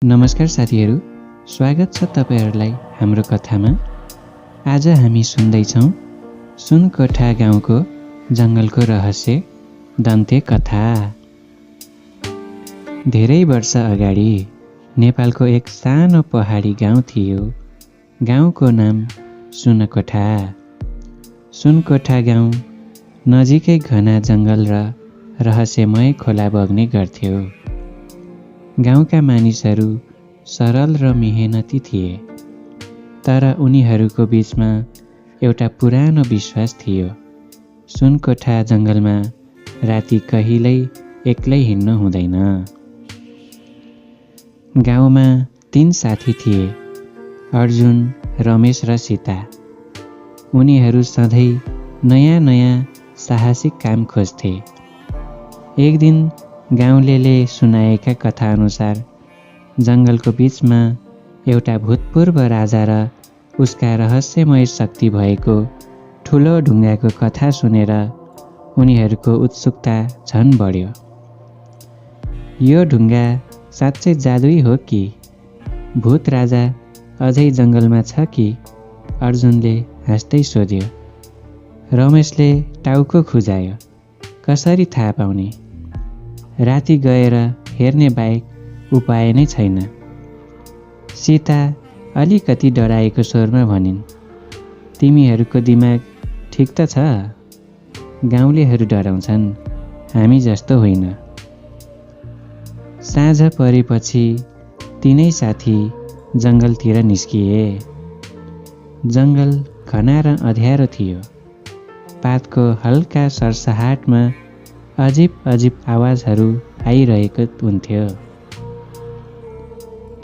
नमस्कार साथीहरू, स्वागत छ तपाईहरूलाई हाम्रो कथामा। आज हामी सुन्दैछौँ सुनकोठा गाउँको जङ्गलको रहस्य दन्ते कथा। धेरै वर्ष अगाडि नेपालको एक सानो पहाडी गाउँ थियो। गाउँको नाम सुनकोठा। सुनकोठा गाउँ नजिकै घना जङ्गल र रहस्यमय खोला बग्ने गर्थ्यो। गाउँका मानिसहरू सरल र मेहनती थिए, तर उनीहरूको बीचमा एउटा पुरानो विश्वास थियो। सुनकोठा जङ्गलमा राति कहिल्यै एक्लै हिँड्नु हुँदैन। गाउँमा 3 साथी थिए, अर्जुन, रमेश र सीता। उनीहरू सधैँ नयाँ नयाँ साहसिक काम खोज्थे। एक दिन गाउँलेले सुनाएका कथा अनुसार जङ्गलको बीचमा एउटा भूतपूर्व राजा र उसका रहस्यमय शक्ति भएको ठुलो ढुङ्गाको कथा सुनेर उनीहरूको उत्सुकता झन बढ्यो। यो ढुङ्गा साँच्चै जादुई हो कि भूत राजा अझै जङ्गलमा छ कि? अर्जुनले हाँस्दै सोध्यो। रमेशले टाउको खुजायो। कसरी थाहा पाउने? राति गएर हेर्ने बाहेक उपाय नै छैन। सीता अलिकति डराएको स्वरमा भनिन्। तिमीहरूको दिमाग ठिक त छ? गाउँलेहरू डराउँछन्, हामी जस्तो होइन। साँझ परेपछि तीनै साथी जङ्गलतिर निस्किए। जङ्गल घना र अँध्यारो थियो। पातको हल्का सरसहाटमा अजिब आवाजहरू आइरहेको हुन्थ्यो।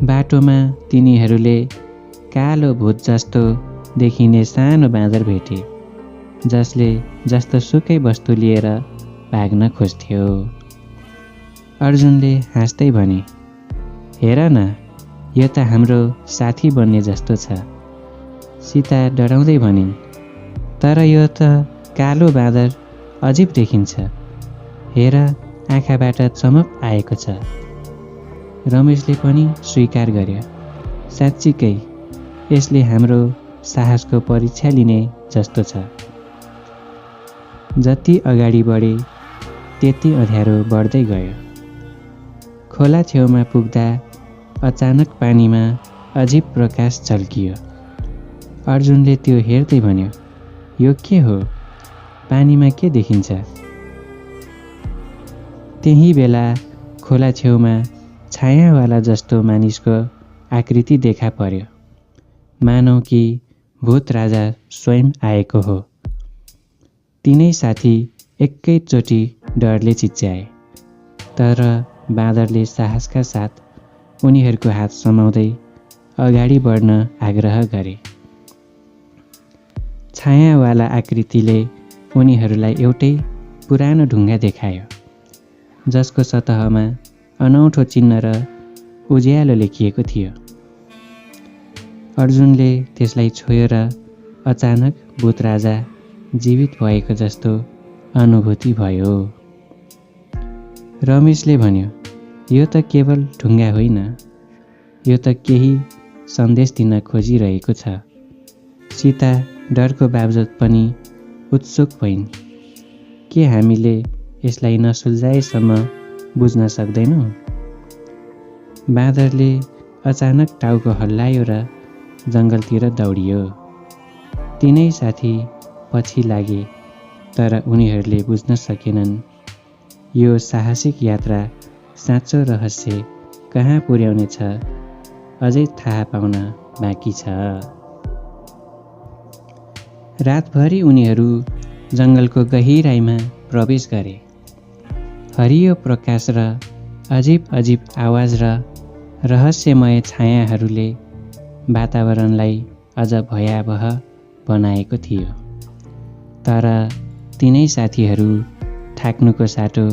बाटोमा तिनीहरूले कालो भूत जस्तो देखिने सानो बाँदर भेटे, जसले जस्तोसुकै वस्तु लिएर भाग्न खोज्थ्यो। अर्जुनले हाँस्दै भने, हेर न, यो त हाम्रो साथी बन्ने जस्तो छ। सीता डराउँदै भनिन्, तर यो त कालो बाँदर अजिब देखिन्छ। हेर, आँखाबाट चमक आएको छ। रमेशले पनि स्वीकार गर्यो। साँच्चीकै यसले हाम्रो साहसको परीक्षा लिने जस्तो छ। जति अगाडि बढे त्यति अँध्यारो बढ्दै गयो। खोला छेउमा पुग्दा अचानक पानीमा अजिब प्रकाश झल्कियो। अर्जुनले त्यो हेर्दै भन्यो, यो के हो? पानीमा के देखिन्छ? त्यही बेला खोला छेउमा छायावाला जस्तो मानिसको आकृति देखा पर्यो। मानौ कि भूत राजा स्वयं आएको हो। तीनै साथी एकैचोटि डरले चिच्याए, तर बाँदरले साहसका साथ उनीहरूको हात समाउँदै अगाडि बढ्न आग्रह गरे। छायावाला आकृतिले उनीहरूलाई एउटै पुरानो ढुङ्गा देखायो, जसको सतहमा अनौठो चिन्ह र उज्यालो लेखिएको थियो। अर्जुनले त्यसलाई छोयो र अचानक भूत राजा जीवित भएको जस्तो अनुभूति भयो। रमेशले भन्यो, यो त केवल ढुङ्गा होइन, यो त केही सन्देश दिन खोजिरहेको छ। सीता डरको बावजुद पनि उत्सुक भइन्। के हामीले यसलाई नसुल्झाएसम्म बुझ्न सक्दैनौँ? बाँदरले अचानक टाउको हल्लायो र जङ्गलतिर दौडियो। तीनै साथी पछि लागे, तर उनीहरूले बुझ्न सकेनन् यो साहसिक यात्रा साँचो रहस्य कहाँ पुर्याउनेछ अझै थाहा पाउन बाँकी छ। रातभरि उनीहरू जङ्गलको गहिराइमा प्रवेश गरे। हरियो प्रकाश र अजिब आवाज र रहस्यमय छायाहरूले वातावरणलाई अझ भयावह बनाएको थियो। तर तीनै साथीहरू थाक्नुको साटो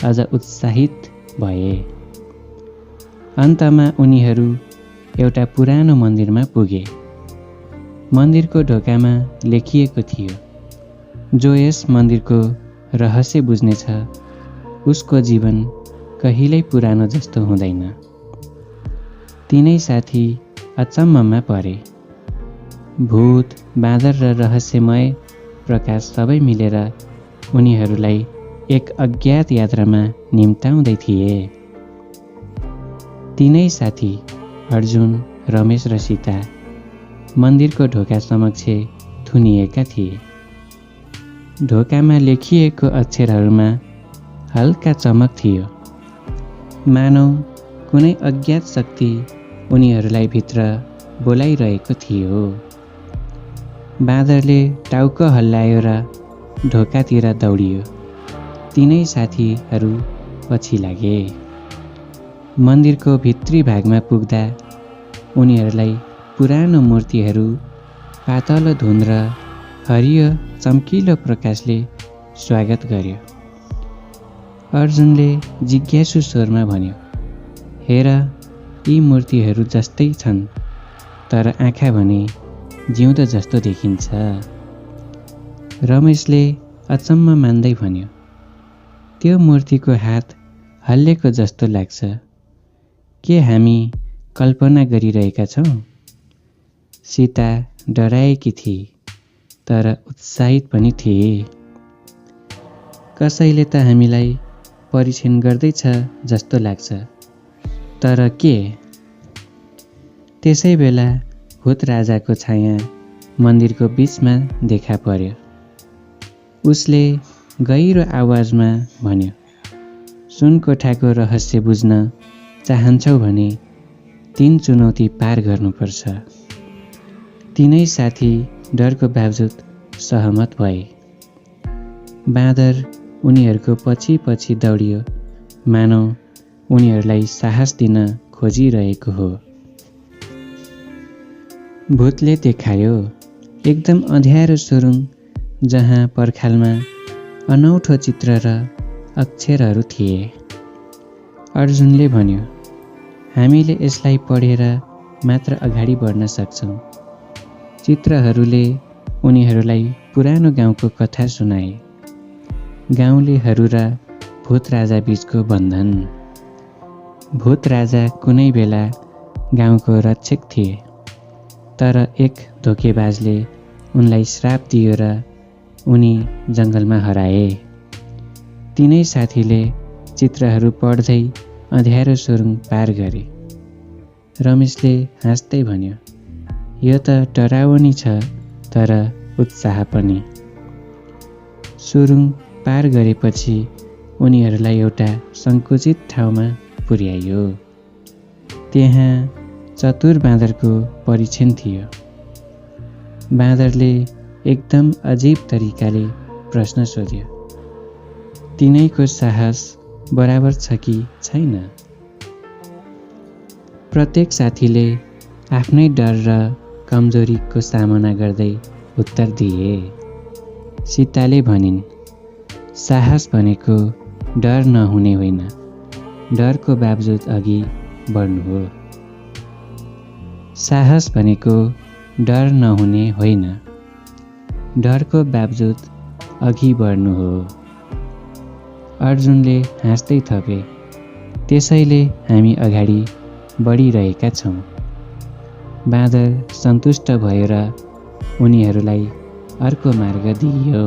अझ उत्साहित भए। अन्तमा उनीहरू एउटा पुरानो मन्दिरमा पुगे। मन्दिरको ढोकामा लेखिएको थियो, जो यस मन्दिरको रहस्य बुझ्नेछ उसको जीवन कहिल्यै पुरानो जस्तो हुँदैन। तिनै साथी अचम्ममा परे। भूत, बाँदर र रहस्यमय प्रकाश सबै मिलेर उनीहरूलाई एक अज्ञात यात्रामा निम्ताउँदै थिए। तिनै साथी अर्जुन, रमेश र सीता मन्दिरको ढोका समक्ष थुनिएका थिए। ढोकामा लेखिएको अक्षरहरूमा हल्का चमक थियो, मानव कुनै अज्ञात शक्ति उनीहरूलाई भित्र बोलाइरहेको थियो। बाँदरले टाउको हल्लायो र ढोकातिर दौडियो। तिनै साथीहरू पछि लागे। मन्दिरको भित्री भागमा पुग्दा उनीहरूलाई पुरानो मूर्तिहरू, पातलो धुन र हरियो चम्किलो प्रकाशले स्वागत गर्यो। अर्जुनले जिज्ञासु स्वरमा भन्यो, हेर, यी मूर्तिहरू जस्तै छन्, तर आँखा भने जिउँदो जस्तो देखिन्छ। रमेशले अचम्म मान्दै भन्यो, त्यो मूर्तिको हात हल्लेको जस्तो लाग्छ। के हामी कल्पना गरिरहेका छौँ? सीता डराएकी थिए, तर उत्साहित पनि थिए। कसैले त हामीलाई परीक्षण गर्दैछ जस्तो लाग्छ, तर के? त्यसै बेला भूत राजाको छाया मन्दिरको बीचमा देखा पर्यो। उसले गहिरो आवाजमा भन्यो, सुनकोठाको रहस्य बुझ्न चाहन्छौ भने 3 चुनौती पार गर्नुपर्छ। तिनै साथी डरको बावजुद सहमत भए। बाँदर उनीहरूको पछि पछि दौडियो, मानव उनीहरूलाई साहस दिन खोजिरहेको हो। भूतले देखायो एकदम अँध्यारो सुरुङ, जहाँ पर्खालमा अनौठो चित्र र अक्षरहरू थिए। अर्जुनले भन्यो, हामीले यसलाई पढेर मात्र अगाडि बढ्न सक्छौँ। चित्रहरूले उनीहरूलाई पुरानो गाउँको कथा सुनाए, गाउँलेहरू र भूत राजा बीचको बन्धन। भूत राजा कुनै बेला गाउँको रक्षक थिए, तर एक धोकेबाजले उनलाई श्राप दियो र उनी जङ्गलमा हराए। तिनै साथीले चित्रहरू पढ्दै अँध्यारो सुरुङ पार गरे। रमेशले हाँस्दै भन्यो, यो त डरावनी छ, तर उत्साह पनि। सुरुङ पार गरेपछि उनीहरूलाई एउटा सङ्कुचित ठाउँमा पुर्याइयो। त्यहाँ चतुर बाँदरको परीक्षण थियो। बाँदरले एकदम अजीब तरिकाले प्रश्न सोध्यो, तिनैको साहस बराबर छ कि छैन? प्रत्येक साथीले आफ्नै डर र कमजोरीको सामना गर्दै उत्तर दिए। सीताले भनिन्, साहस भनेको डर नहुने होइन, डरको बावजुद अघि बढ्नु हो। साहस भनेको डर नहुने होइन, डरको बावजुद अघि बढ्नु हो। अर्जुनले हाँस्दै थपे, त्यसैले हामी अगाडि बढिरहेका छौँ। बाँदर सन्तुष्ट भयो र उनीहरूलाई अर्को मार्ग दिइयो।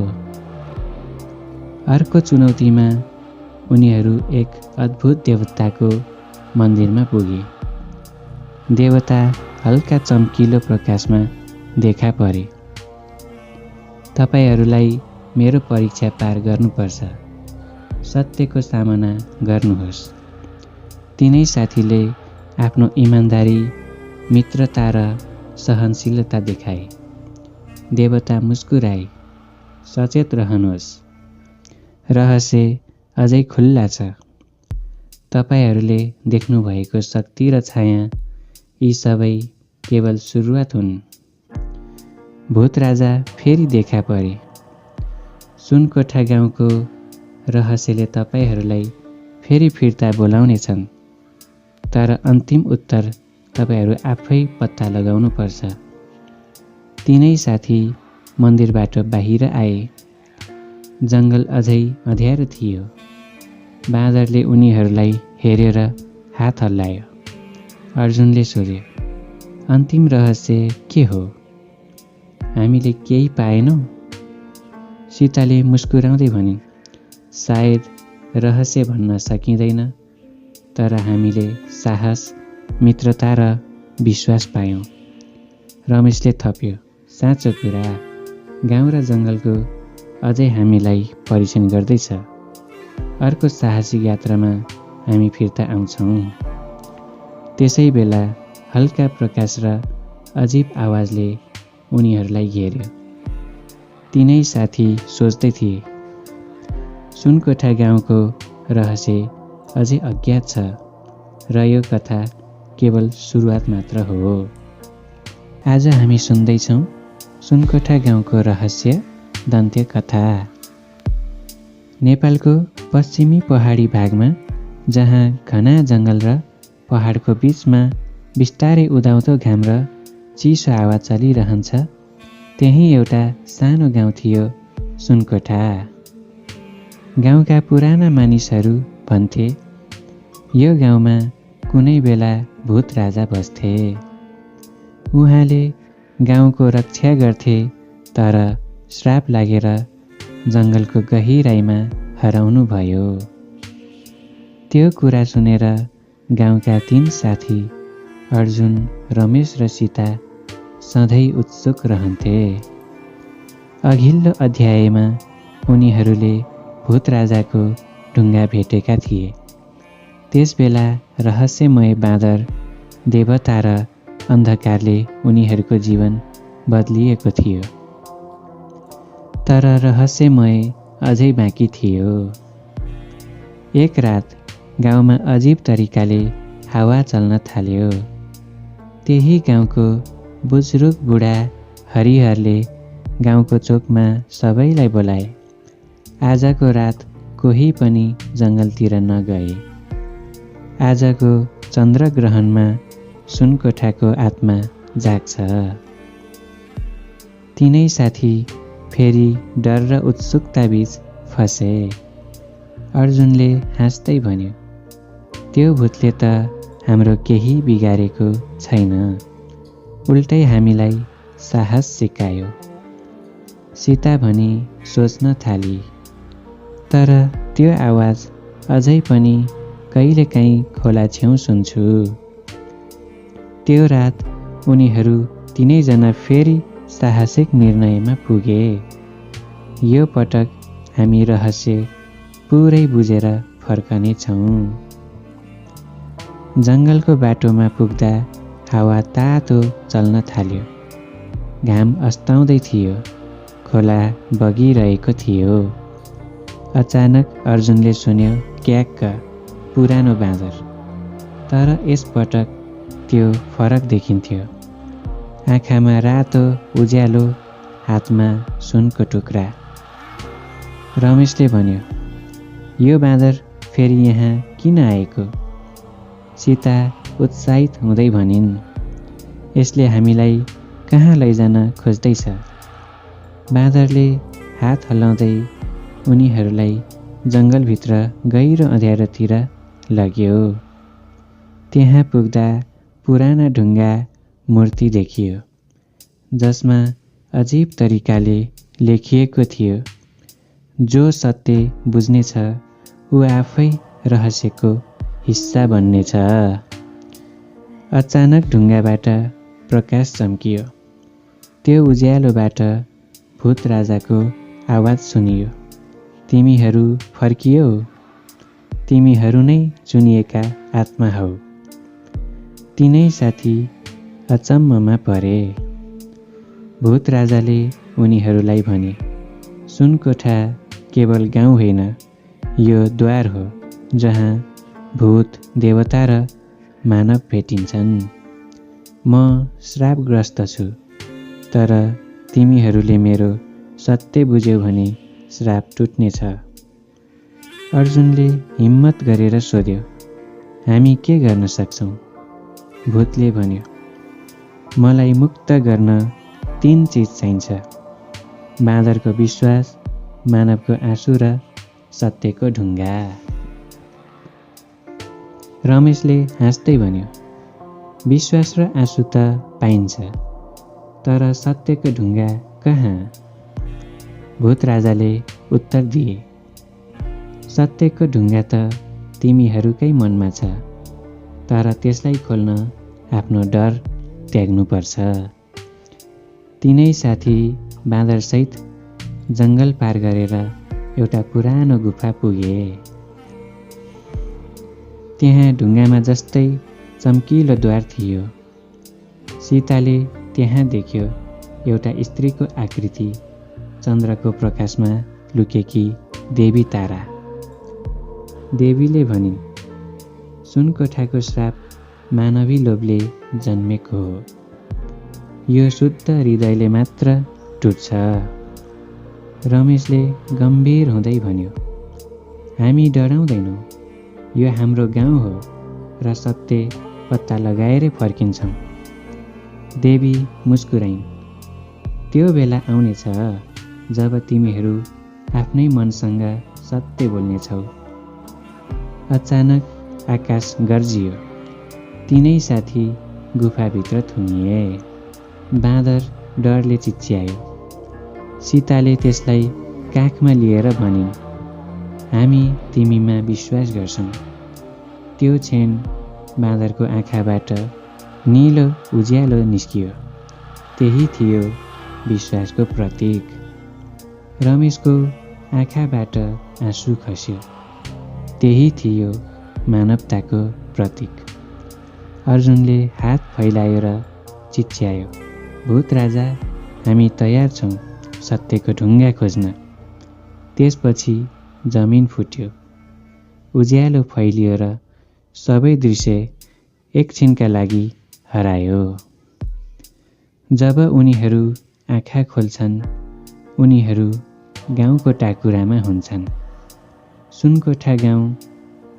अर्को चुनौतीमा उनीहरू एक अद्भुत देवताको मन्दिरमा पुगे। देवता हल्का चम्किलो प्रकाशमा देखा परे। तपाईहरूलाई मेरो परीक्षा पार गर्नुपर्छ, सत्यको सामना गर्नुहोस्। तिनै साथीले आफ्नो इमान्दारी, मित्रता र सहनशीलता देखाए। देवता मुस्कुराए, सचेत रहनुहोस्, रहस्य अझै खुल्ला छ। तपाईहरूले देख्नुभएको शक्ति र छाया यी सबै केवल सुरुवात हुन्। भूत राजा फेरि देखा परे। सुनकोठा गाउँको रहस्यले तपाईहरूलाई फेरि फिर्ता बोलाउनेछन्, तर अन्तिम उत्तर तपाईहरू आफै पत्ता लगाउनुपर्छ। तिनै साथी मन्दिरबाट बाहिर आए। जङ्गल अझै अँध्यारो थियो। बाँदरले उनीहरूलाई हेरेर हात हल्लायो। अर्जुनले सोध्यो, अन्तिम रहस्य के हो? हामीले केही पाएनौँ? सीताले मुस्कुराउँदै भनिन्, सायद रहस्य भन्न सकिँदैन, तर हामीले साहस, मित्रता र विश्वास पायौँ। रमेशले थप्यो, साँचो कुरा, गाउँ र जङ्गलको अझै हामीलाई परीक्षण गर्दैछ। अर्को साहसिक यात्रामा हामी फिर्ता आउँछौँ। त्यसै बेला हल्का प्रकाश र अजीब आवाजले उनीहरूलाई घेर्यो। तिनै साथी सोच्दै थिए, सुनकोठा गाउँको रहस्य अझै अज्ञात छ र यो कथा केवल सुरुवात मात्र हो। आज हामी सुन्दैछौँ सुनकोठा गाउँको रहस्य दन्त्य कथा। नेपालको पश्चिमी पहाडी भागमा, जहाँ घना जङ्गल र पहाडको बीचमा बिस्तारै उदाउँदो घाम र चिसो हावा चलिरहन्छ, त्यही एउटा सानो गाउँ थियो, सुनकोठा। गाउँका पुराना मानिसहरू भन्थे, यो गाउँमा कुनै बेला भूत राजा बस्थे। उहाँले गाउँको रक्षा गर्थे, तर श्राप लागेर जङ्गलको गहिराइमा हराउनु भयो। त्यो कुरा सुनेर गाउँका 3 साथी अर्जुन, रमेश र सीता सधैँ उत्सुक रहन्थे। अघिल्लो अध्यायमा उनीहरूले भूत राजाको ढुङ्गा भेटेका थिए। त्यसबेला रहस्यमय बाँदर, देवता र अन्धकारले उनीहरूको जीवन बदलिएको थियो। तर रहस्यमय अझै बाँकी थियो। एक रात गाउँमा अजीब तरिकाले हावा चल्न थाल्यो। त्यही गाउँको बुजुर्ग बुढा हरिहरले गाउँको चोकमा सबैलाई बोलाए। आजको रात कोही पनि जङ्गलतिर नगए। आजको चन्द्रग्रहणमा सुनकोठाको आत्मा जाग्छ। तिनै साथी फेरि डर र उत्सुकताबीच फसे। अर्जुनले हाँस्दै भन्यो, त्यो भूतले त हाम्रो केही बिगारेको छैन, उल्टै हामीलाई साहस सिकायो। सीता भनी सोच्न थाली, तर त्यो आवाज अझै पनि कहिलेकाहीँ खोला छेउ सुन्छु। त्यो रात उनीहरू तिनैजना फेरि साहसिक निर्णयमा पुगे। यो पटक हामी रहस्य पुरै बुझेर फर्कने छौँ। जङ्गलको बाटोमा पुग्दा हावा तातो चल्न थाल्यो। घाम अस्ताउँदै थियो। खोला बगिरहेको थियो। अचानक अर्जुनले सुन्यो, क्याक्क, पुरानो बाँदर। तर यसपटक त्यो फरक देखिन्थ्यो। आँखामा रातो उज्यालो, हातमा सुनको टुक्रा। रमेशले भन्यो, यो बाँदर फेरि यहाँ किन आएको? सीता उत्साहित हुँदै भनिन्, यसले हामीलाई कहाँ लैजान खोज्दैछ। बाँदरले हात हल्लाउँदै उनीहरूलाई जङ्गलभित्र गहिरो अँध्यारोतिर लग्यो। त्यहाँ पुग्दा पुराना ढुङ्गा मूर्ति देखियो, जसमा अजीब तरिकाले लेखिएको थियो, जो सत्य बुझ्नेछ ऊ आफै रहस्यको हिस्सा बन्नेछ। अचानक ढुङ्गाबाट प्रकाश चम्कियो। त्यो उज्यालोबाट भूत राजाको आवाज सुनियो, तिमीहरू फर्कियो, तिमीहरू नै चुनिएका आत्मा हौ। तिनै साथी अचम्ममा परे। भूत राजाले उनीहरूलाई भने, सुनकोठा केवल गाउँ होइन, यो द्वार हो जहाँ भूत, देवता र मानव भेटिन्छन्। म श्रापग्रस्त छु, तर तिमीहरूले मेरो सत्य बुझ्यौ भने श्राप टुट्नेछ। अर्जुनले हिम्मत गरेर सोध्यो, हामी के गर्न सक्छौँ? भूतले भन्यो, मलाई मुक्त गर्न 3 चिज चाहिन्छ, बाँदरको विश्वास, मानवको आँसु र सत्यको ढुङ्गा। रमेशले हाँस्दै भन्यो, विश्वास र आँसु त पाइन्छ, तर सत्यको ढुङ्गा कहाँ? भूत राजाले उत्तर दिए, सत्यको ढुङ्गा त तिमीहरूकै मनमा छ, तर त्यसलाई खोल्न आफ्नो डर त्याग्नुपर्छ। तिनै साथी बाँदरसहित जङ्गल पार गरेर एउटा पुरानो गुफा पुगे। त्यहाँ ढुङ्गामा जस्तै चम्किलो द्वार थियो। सीताले त्यहाँ देख्यो एउटा स्त्रीको आकृति चन्द्रको प्रकाशमा लुकेकी देवी तारा। देवीले भनिन्, सुनकोठाको श्राप मानवी लोभले जन्मेको हो। यो शुद्ध हृदयले मात्र टुट्छ। रमेशले गम्भीर हुँदै भन्यो, हामी डराउँदैनौँ, यो हाम्रो गाउँ हो र सत्य पत्ता लगाएरै फर्किन्छौँ। देवी मुस्कुराइन्, त्यो बेला आउनेछ जब तिमीहरू आफ्नै मनसँग सत्य बोल्नेछौ। अचानक आकाश गर्जियो। तिनै साथी गुफाभित्र थुनिए। बाँदर डरले चिच्यायो। सीताले त्यसलाई काखमा लिएर भनिन्, हामी तिमीमा विश्वास गर्छौँ। त्यो क्षण बाँदरको आँखाबाट निलो उज्यालो निस्कियो। त्यही थियो विश्वासको प्रतीक। रमेशको आँखाबाट आँसु खस्यो। त्यही थियो मानवताको प्रतीक। अर्जुनले हात फैलायो र चिच्यायो, भूत राजा, हामी तयार छौँ सत्यको ढुङ्गा खोज्न। त्यसपछि जमिन फुट्यो, उज्यालो फैलियो र सबै दृश्य एकछिनका लागि हरायो। जब उनीहरू आँखा खोल्छन्, उनीहरू गाउँको टाकुरामा हुन्छन्। सुनकोठा गाउँ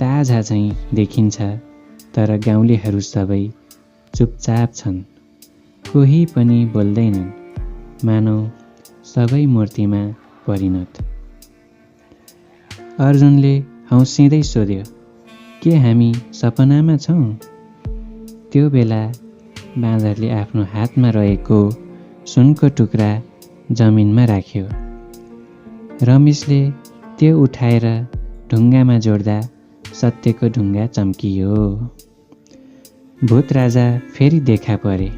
ताजा झैँ देखिन्छ, तर गाउँलेहरू सबै चुपचाप छन्। कोही पनि बोल्दैनन्, मानौ सबै मूर्तिमा परिणत। अर्जुनले हौसिँदै सोध्यो, के हामी सपनामा छौँ? त्यो बेला बाँदरले आफ्नो हातमा रहेको सुनको टुक्रा जमिनमा राख्यो। रमेशले त्यो उठाएर ढुङ्गामा जोड्दा सत्यको ढुङ्गा चम्कियो। भूत राजा फेरि देखा परे।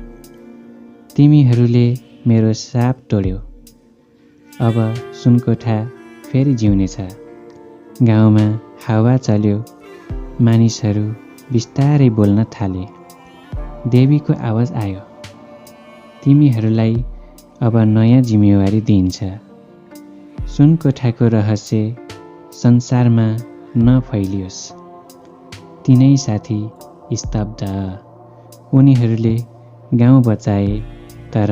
तिमीहरूले मेरो साप तोड्यो। अब सुनकोठा फेरि जिउनेछ। गाउँमा हावा चल्यो। मानिसहरू बिस्तारै बोल्न थाले। देवीको आवाज आयो, तिमीहरूलाई अब नयाँ जिम्मेवारी दिइन्छ। सुनकोठाको रहस्य संसारमा नफैलियोस्। तिनै साथी स्तब्ध। उनीहरूले गाउँ बचाए, तर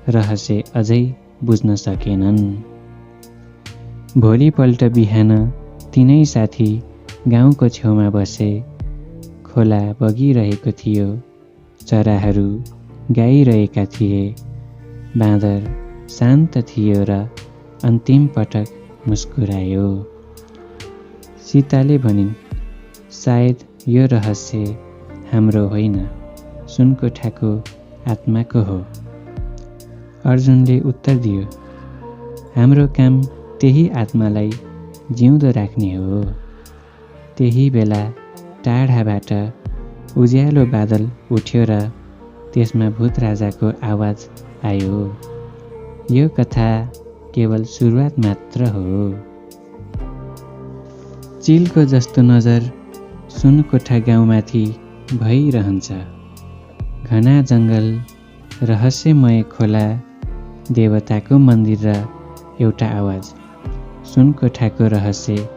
रहस्य अझै बुझ्न सकेनन्। भोलिपल्ट बिहान तिनै साथी गाउँको छेउमा बसे। खोला बगिरहेको थियो। चराहरू गाइरहेका थिए। बाँदर शान्त थियो र अन्तिम पटक मुस्कुरायो। सीताले भनिन्, सायद यो रहस्य हाम्रो होइन, सुनकोठाको आत्माको हो। अर्जुनले उत्तर दियो, हाम्रो काम त्यही आत्मालाई जिउँदो राख्ने हो। त्यही बेला टाढाबाट उज्यालो बादल उठ्यो र त्यसमा भूत राजाको आवाज आयो, यो कथा केवल सुरुवात मात्र हो। चिलको जस्तो नजर सुनकोठा गाउँमाथि भइरहन्छ। घना जङ्गल, रहस्यमय खोला, देवताको मन्दिर र एउटा आवाज। सुनकोठाको रहस्य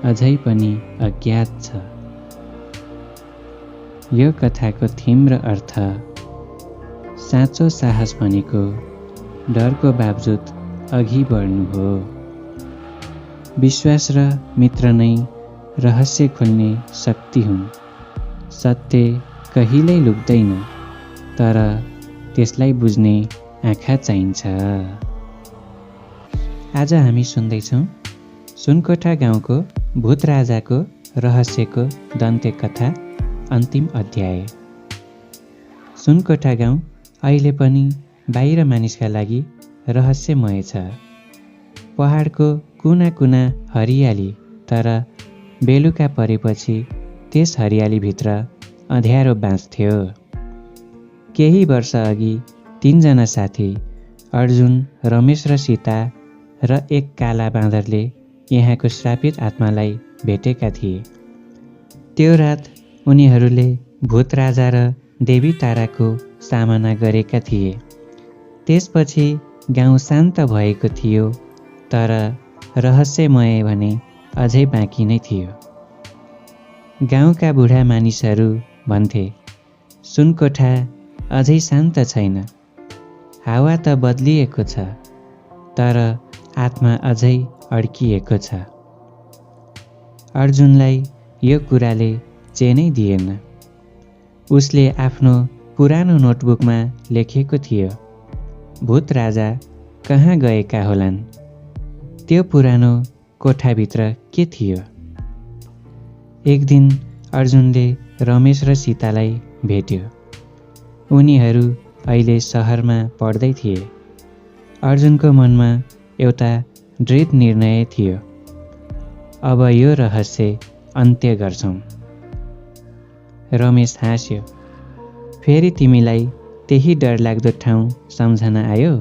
अझै पनि अज्ञात छ। यो कथाको थीम र अर्थ, साँचो साहस भनेको डरको बावजुद अघि बढ्नु हो। विश्वास र मित्र नै रहस्य खोल्ने शक्ति हुन्। सत्य कहिल्यै लुक्दैन, तर त्यसलाई बुझ्ने आँखा चाहिन्छ। आज हामी सुन्दैछौँ सुनकोठा गाउँको भूत राजाको रहस्यको दन्त्य कथा अन्तिम अध्याय। सुनकोठा गाउँ अहिले पनि बाहिर मानिसका लागि रहस्यमय छ। पहाडको कुना कुना हरियाली, तर बेलुका परेपछि त्यस हरियालीभित्र अँध्यारो बाँच्थ्यो। केही वर्ष अघि 3 जना साथी अर्जुन, रमेश र सीता र एक काला बाँदरले यहाँको श्रापित आत्मालाई भेटेका थिए। त्यो रात उनीहरूले भूत राजा र देवी ताराको सामना गरेका थिए। त्यसपछि गाउँ शान्त भएको थियो, तर रहस्यमय भने अझै बाँकी नै थियो। गाउँका बुढा मानिसहरू भन्थे, सुनकोठा अझै शान्त छैन। हावा त बदलिएको छ, तर आत्मा अझै अड्किएको छ। अर्जुनलाई यो कुराले चेनै दिएन। उसले आफ्नो पुरानो नोटबुकमा लेखेको थियो, भूत राजा कहाँ गएका होलान्? त्यो पुरानो कोठाभित्र के थियो? एक दिन अर्जुनले रमेश र सीतालाई भेट्यो। उनीहरू अहिले सहरमा पढ्दै थिए। अर्जुनको मनमा एउटा दृढ निर्णय थियो, अब यो रहस्य अन्त्य गर्छौँ। रमेश हाँस्यो, फेरि तिमीलाई त्यही डरलाग्दो ठाउँ सम्झना आयो?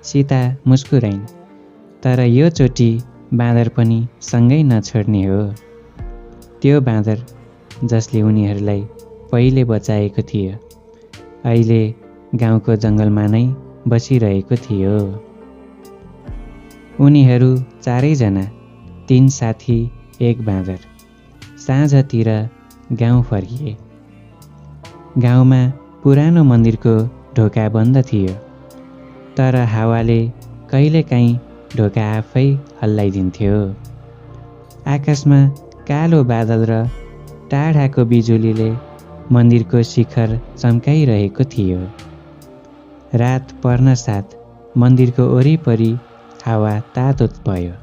सीता मुस्कुराइन्, तर यो चोटि बाँदर पनि सँगै नछोड्ने हो। त्यो बाँदर जसले उनीहरूलाई पहिले बचाएको थियो, अहिले गाउँको जङ्गलमा नै बसिरहेको थियो। उनीहरू 4 जना, 3 साथी, 1 बाँदर, साँझतिर गाउँ फर्किए। गाउँमा पुरानो मन्दिरको ढोका बन्द थियो, तर हावाले कहिलेकाहीँ ढोका आफै हल्लाइदिन्थ्यो। आकाशमा कालो बादल र टाढाको बिजुलीले मन्दिरको शिखर चम्काइरहेको थियो। रात पर्न साथ मन्दिरको वरिपरि हावा तातो भयो।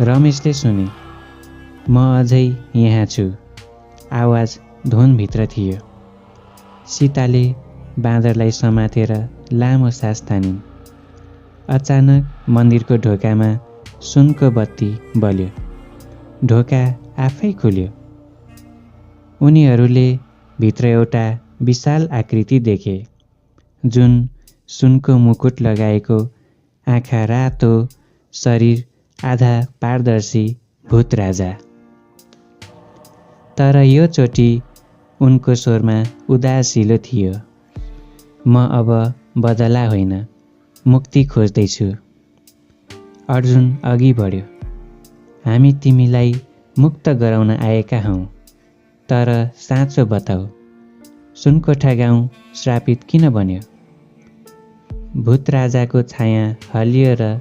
रमेशले सुने, म अझै यहाँ छु। आवाज धुनभित्र थियो। सीताले बाँदरलाई समातेर लामो सास तानिन्। अचानक मन्दिरको ढोकामा सुनको बत्ती बल्यो। ढोका आफै खुल्यो। उनीहरूले भित्र एउटा विशाल आकृति देखे, जुन सुनको मुकुट लगाएको, आँखा रातो, शरीर आधा पारदर्शी भूत राजा। तर यो चोटि उनको स्वरमा उदासिलो थियो। म अब बदला होइन, मुक्ति खोज्दैछु। अर्जुन अघि बढ्यो। हामी तिमीलाई मुक्त गराउन आएका हौँ, तर साँचो बताऊ, सुनकोठा गाउँ श्रापित किन बन्यो? भूत राजाको छाया हल्लियो र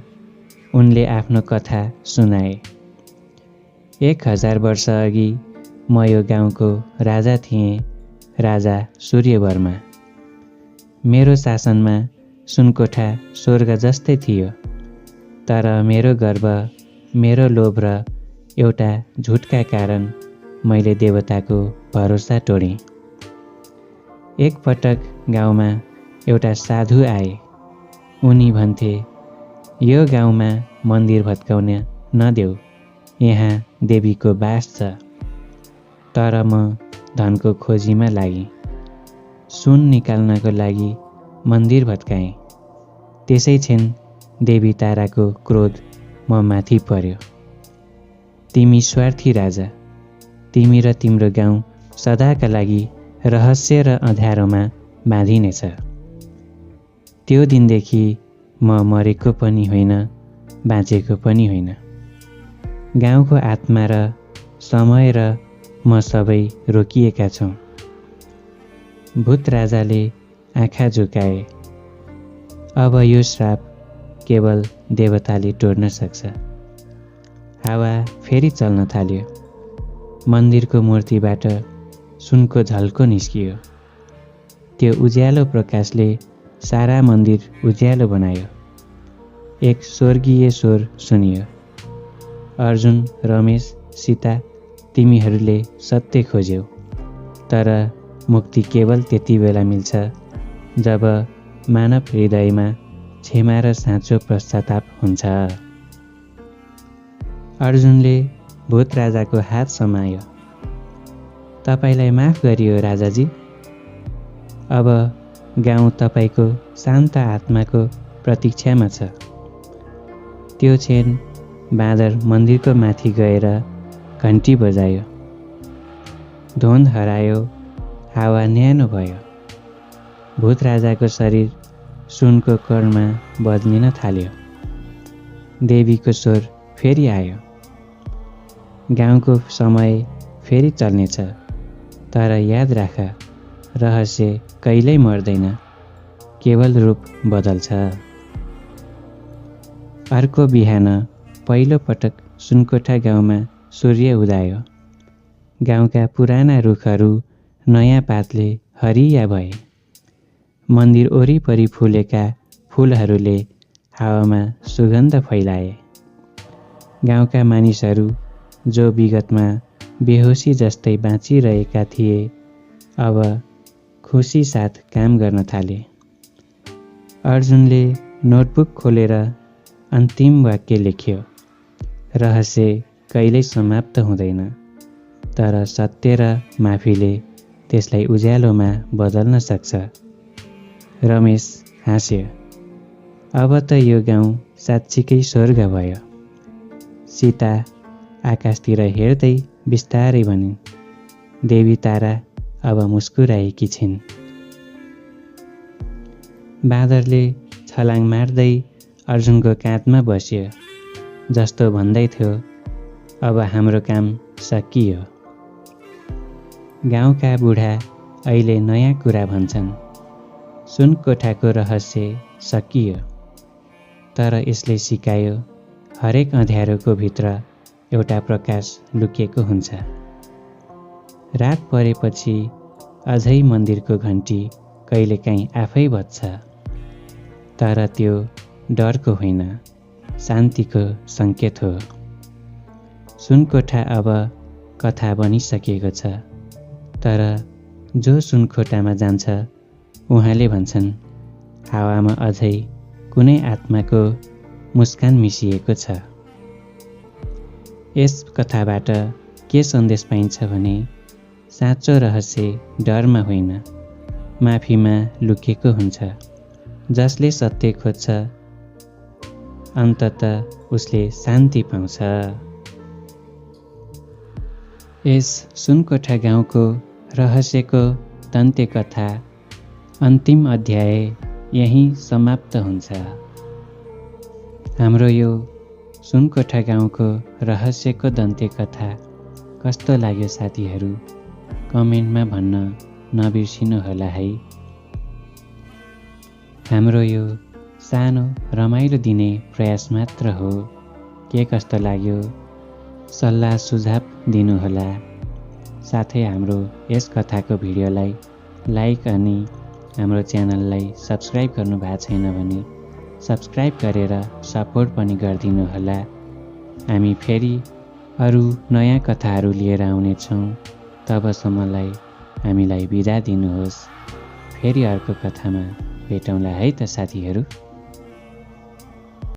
उनले आफ्नो कथा सुनाए। 1000 वर्ष अघि म यो गाउँको राजा थिएँ, राजा सूर्यवर्मा। मेरो शासनमा सुनकोठा स्वर्ग जस्तै थियो, तर मेरो गर्व, मेरो लोभ र एउटा झुटका कारण मैले देवताको भरोसा तोडेँ। एक पटक गाउँमा एउटा साधु आए। उनी भन्थे, यो गाउँमा मन्दिर भत्काउन नदेऊ, यहाँ देवीको बास छ। तर म धनको खोजीमा लागेँ। सुन निकाल्नको लागि मन्दिर भत्काएँ। त्यसै क्षण देवी ताराको क्रोध म माथि पर्यो। तिमी स्वार्थी राजा, तिमी र तिम्रो गाउँ सदाका लागि रहस्य र अँध्यारोमा बाँधिनेछ। त्यो दिनदेखि म मरेको पनि होइन, बाँचेको पनि होइन। गाउँको आत्मा र समय र म सबै रोकिएका छौँ। भूत राजाले आँखा झुकाए। अब यो श्राप केवल देवताले तोड्न सक्छ। हावा फेरि चल्न थाल्यो। मन्दिरको मूर्तिबाट सुनको झल्को निस्कियो। त्यो उज्यालो प्रकाशले सारा मन्दिर उज्यालो बनायो। एक स्वर्गीय स्वर सुनियो, अर्जुन, रमेश, सीता, तिमीहरूले सत्य खोज्यौ, तर मुक्ति केवल त्यति बेला मिल्छ जब मानव हृदयमा क्षमा र साँचो पश्चाताप हुन्छ। अर्जुनले भूत राजाको हात समायो। तपाईलाई माफ गरियो राजाजी। अब गाउँ तपाईको शान्त आत्माको प्रतीक्षामा छ। त्यो क्षण बाँदर मन्दिरको माथि गएर घन्टी बजायो। ध्वनि हरायो, हावा न्यानो भयो। भूत राजाको शरीर सुनको करमा बदलिन थाल्यो। देवीको स्वर फेरि आयो। गाउँको समय फेरि चल्नेछ, तर याद राख, रहस्य कहिल्यै मर्दैन, केवल रूप बदल्छ। अर्को बिहान पहिलो पटक सुनकोठा गाउँमा सूर्य उदायो। गाउँका पुराना रुखहरू नयाँ पातले हरिया भए। मन्दिर वरिपरि फुलेका फुलहरूले हावामा सुगन्ध फैलाए। गाउँका मानिसहरू जो विगतमा बेहोसी जस्तै बाँचिरहेका थिए, अब खुसी साथ काम गर्न थाले। अर्जुनले नोटबुक खोलेर अन्तिम वाक्य लेख्यो। रहस्य कहिल्यै समाप्त हुँदैन, तर सत्य र माफीले त्यसलाई उज्यालोमा बदल्न सक्छ। रमेश हाँस्यो। अब त यो गाउँ साँच्चीकै स्वर्ग भयो। सीता आकाशतिर हेर्दै बिस्तारै भनिन्, देवी तारा अब मुस्कुराएकी छिन्। बाँदरले छलाङ मार्दै अर्जुनको काँधमा बस्यो, जस्तो भन्दै थियो, अब हाम्रो काम सकियो। गाउँका बुढा अहिले नयाँ कुरा भन्छन्। सुनकोठाको रहस्य सकियो, तर यसले सिकायो हरेक अँध्यारोको भित्र एउटा प्रकाश लुकेको हुन्छ। रात परेपछि अझै मन्दिरको घन्टी कहिलेकाहीँ आफै बज्छ, तर त्यो डरको होइन, शान्तिको सङ्केत हो। सुनकोठा अब कथा बनिसकेको छ, तर जो सुनकोठामा जान्छ उहाँले भन्छन् हावामा अझै कुनै आत्माको मुस्कान मिसिएको छ। यस कथाबाट के सन्देश पाइन्छ भने साँचो रहस्य डरमा होइन, माफीमा लुकेको हुन्छ। जसले सत्य खोज्छ अन्ततः उसले शान्ति पाउँछ। यस सुनकोठा गाउँको रहस्यको दन्त्य कथा अन्तिम अध्याय यहीं समाप्त हुन्छ। हाम्रो यो सुनकोठा गाउँको रहस्यको दन्त्य कथा कस्तो लाग्यो साथीहरू, कमेन्टमा भन्न नबिर्सिनुहोला है। हाम्रो यो सानो रमाइलो दिने प्रयास मात्र हो। के कस्तो लाग्यो सल्लाह सुझाव दिनुहोला। साथै हाम्रो यस कथाको भिडियोलाई लाइक अनि हाम्रो च्यानललाई सब्स्क्राइब गर्नु भएको छैन भने सब्स्क्राइब गरेर सपोर्ट पनि गरिदिनु होला। हामी फेरि अरू नयाँ कथाहरू लिएर आउनेछौँ। तबसम्मलाई हामीलाई बिदा दिनुहोस्। फेरि अर्को कथामा भेटौँला है त साथीहरू।